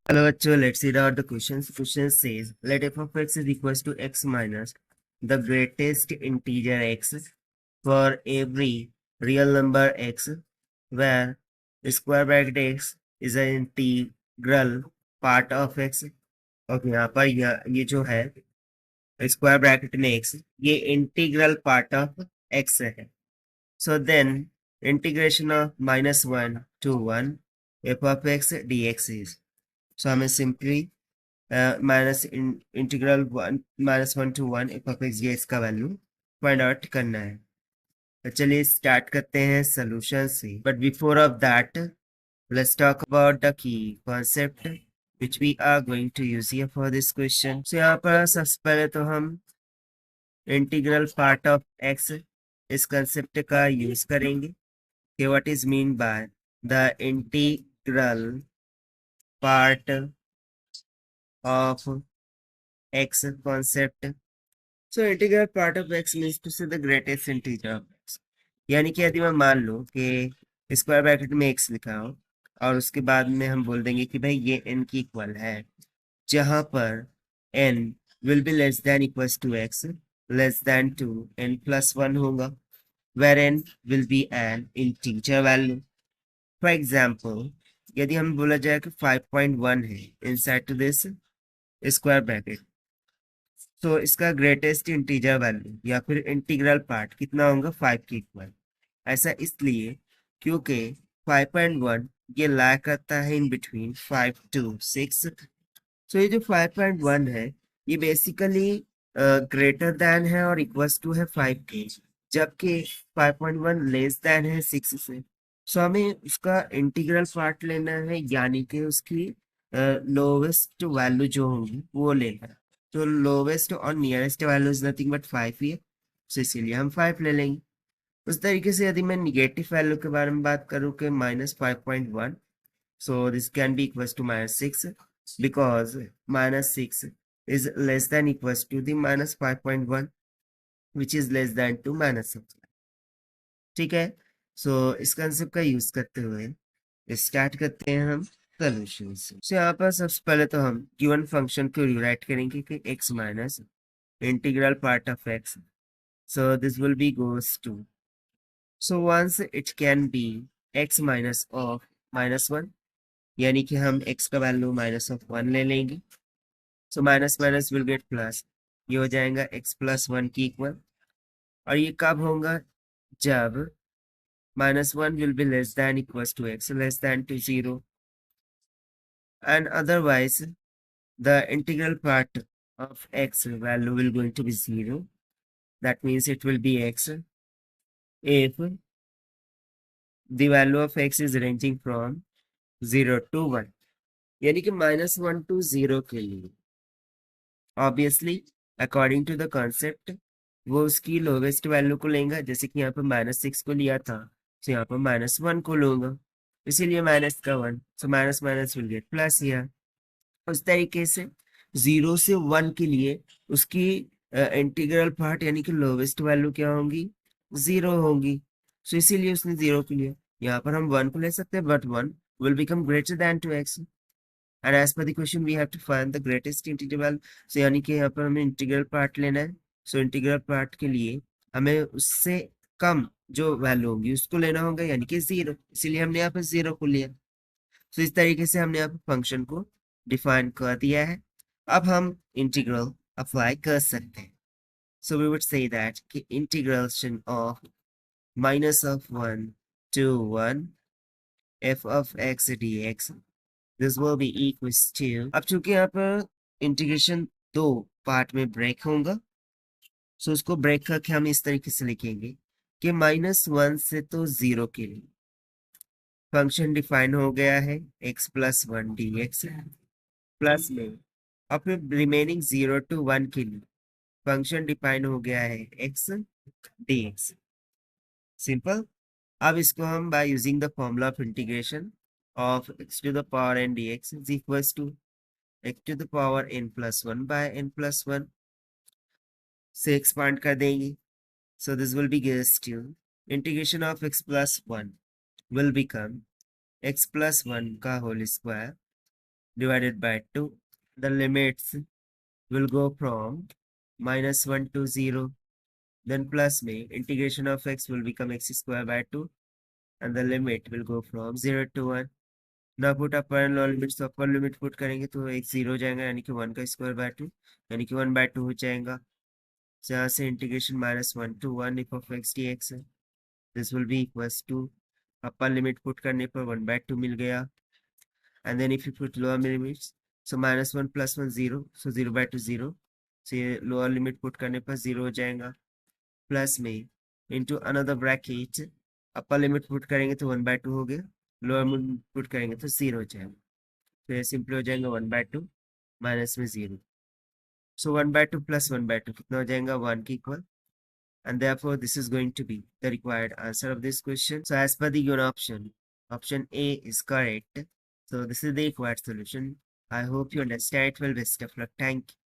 Hello, actually, let's read out the questions. Question says, let f of x is equals to x minus the greatest integer x for every real number x, where square bracket x is an integral part of x. Okay, यहाँ पर ये जो है square bracket में x, ये integral part of x है. So then integration of -1 to 1 f of x dx is. So हमें simply integral -1 to 1 f of x dx का वैल्यू फाइंड आउट करना है. तो चलिए स्टार्ट करते हैं सोल्यूशन से. But before of that let's talk about the key concept which we are going to use here for this question. So यहाँ पर सबसे पहले तो हम इंटीग्रल पार्ट ऑफ एक्स इस कंसेप्ट का यूज करेंगे कि what is mean by the integral part of x concept. So integral part of x means to say the greatest integer of x. यानी कि यदि मैं मान लूं कि स्क्वायर ब्रैकेट में x लिखा हो और उसके बाद में हम बोल देंगे कि भाई ये n की इक्वल है, जहां पर n will be less than equals to x less than 2 n plus 1 होगा, where n will be an integer value. For example, यदि हम बोला जाए कि 5.1 है inside to this square bracket, तो इसका ग्रेटेस्ट इंटीजर वैल्यू या फिर इंटीग्रल पार्ट कितना होगा 5 के इक्वल. ऐसा इसलिए क्योंकि 5.1 ये ला करता है इन बिटवीन 5 to 6. सो ये जो 5.1 है ये बेसिकली ग्रेटर देन है और इक्वल्स टू है 5 के, जबकि 5.1 लेस देन है 6 से. सो हमें उसका इंटीग्रल पार्ट लेना है, यानी कि उसकी लोवेस्ट वैल्यू जो होगी वो लेना है. तो लोवेस्ट और nearest value is nothing but 5 ही है, तो इसीलिए हम 5 ले लेंगे. उस तरीके से यदि मैं निगेटिव वैल्यू के बारे में बात करूं कि -5.1, so this can be equals to -6 because -6 is less than equals to the -5.1 which is less than to -6. ठीक है. सो इस कंसेप्ट का यूज करते हुए स्टार्ट करते हैं हम सोल्यूशन से. So, यहाँ पर सबसे पहले तो हम गिवन फंक्शन को रिराइट करेंगे कि x minus integral part of x. So this will be goes to, so once it can be x minus of -1, यानी कि हम x का वैल्यू -1 ले लेंगे. So minus minus will get plus, ये हो जाएगा x प्लस 1 की इक्वल. और ये कब होगा, जब -1 will be less than equals to x less than to 0, and otherwise the integral part of x value will going to be 0. That means it will be x if the value of x is ranging from 0 to 1, यानी कि -1 to 0 के लिए obviously according to the concept वो उसकी lowest value को लेगा. जैसे कि यहाँ पर -6 को लिया था, तो यहाँ पर -1 को लूंगा, इसीलिए माइनस का 1. So minus minus will get plus here. उस तरीके से 0 से 1 के लिए उसकी इंटीग्रल पार्ट यानी कि लोवेस्ट वैल्यू क्या होंगी, 0 होंगी. सो इसीलिए उसने 0 को लिया. यहाँ पर हम 1 को ले सकते हैं, but 1 will become greater than two x. And as per the question we have to find the greatest integral value. So यानी कि यहाँ पर हमें इंटीग्रल पार्ट लेना है. सो इंटीग्रल पार्ट के लिए हमें उससे कम जो वैल्यू होगी उसको लेना होगा, यानी कि 0. इसीलिए हमने यहाँ पर 0 को लिया. सो इस तरीके से हमने यहाँ पर फंक्शन को डिफाइन कर दिया है. अब हम इंटीग्रल अप्लाई कर सकते हैं. So we would say that कि integration of -1 to 1 f of x dx, this will be equals to, अब चूंकि यहाँ पर इंटीग्रेशन दो पार्ट में ब्रेक होगा, सो उसको ब्रेक करके हम इस तरीके से लिखेंगे कि -1 से तो 0 के लिए फंक्शन डिफाइन हो गया है x प्लस 1 dx, प्लस में और फिर रिमेनिंग 0 to 1 के लिए फंक्शन डिफाइन हो गया है x dx. सिंपल. अब इसको हम by using the formula of integration of x to the power n dx is equals to x to the power n plus 1 by n plus 1 से expand कर देंगे. So this will be gives to integration of x plus 1 will become x plus 1 का whole square divided by 2. The limits will go from -1 to 0. Then plus में integration of x will become x square by 2 and the limit will go from 0 to 1. Now put upper and lower limits. तो upper limit put करेंगे तो एक 0 हो जाएगा यानी कि 1 का स्क्वायर बाय 2 यानी कि 1 by 2 हो जाएगा. So यहाँ से integration -1 to 1 f of x dx है. This will be equals to upper limit put करने पर 1 by 2 मिल गया. And then if you put lower limits, so -1 plus 1 0, so 0 by 2 0. So ये lower limit put करने पर 0 हो जाएगा. प्लस में into another bracket upper limit put करेंगे तो 1 by 2 हो गया. लोअर लिमिट पुट करेंगे तो 0 हो जाएगा. तो ये सिंपल हो जाएगा 1 by 2 माइनस में 0. सो 1 by 2 plus 1 by 2 कितना हो जाएगा 1 के equal. And therefore this is going to be the required answer of this question. So as per the given option A is correct. So this is the required solution. I hope you understand it well. Best of luck. Thank you.